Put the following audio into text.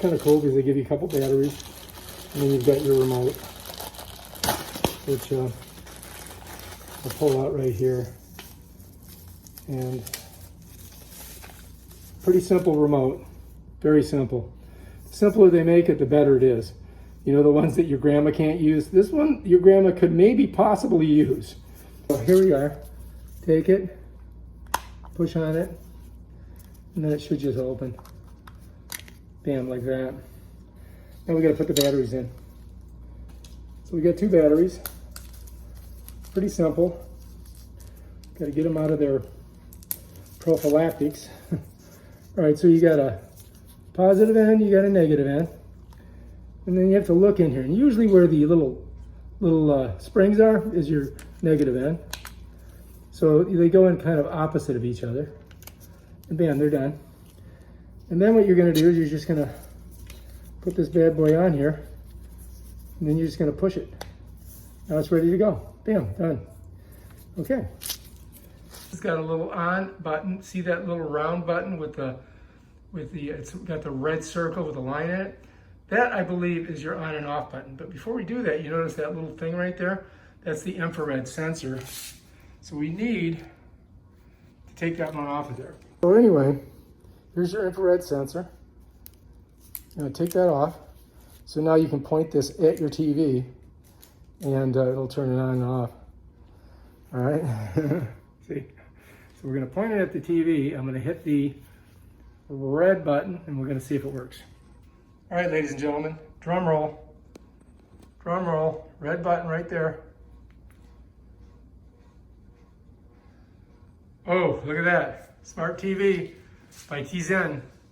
kind of cool because they give you a couple batteries, and then you've got your remote, which I'll pull out right here. And pretty simple remote, very simple. The simpler they make it, the better it is. You know, the ones that your grandma can't use. This one, your grandma could maybe possibly use. So here we are. Take it, push on it, and then it should just open. Bam, like that. Now we gotta put the batteries in. So we got 2 batteries. Pretty simple. Gotta get them out of their prophylactics. All right, so you got a positive end, you got a negative end. And then you have to look in here. And usually where the little springs are is your negative end. So they go in kind of opposite of each other. And bam, they're done. And then what you're gonna do is you're just gonna put this bad boy on here. And then you're just gonna push it. Now it's ready to go. Bam, done. Okay. It's got a little on button. See that little round button with the it's got the red circle with a line in it? That, I believe, is your on and off button. But before we do that, you notice that little thing right there? That's the infrared sensor. So we need to take that one off of there. So anyway, here's your infrared sensor. I'm gonna take that off. So now you can point this at your TV and it'll turn it on and off. All right, see? So we're gonna point it at the TV. I'm gonna hit the red button and we're gonna see if it works. All right, ladies and gentlemen, drum roll, red button right there. Oh, look at that, Smart TV by Tizen.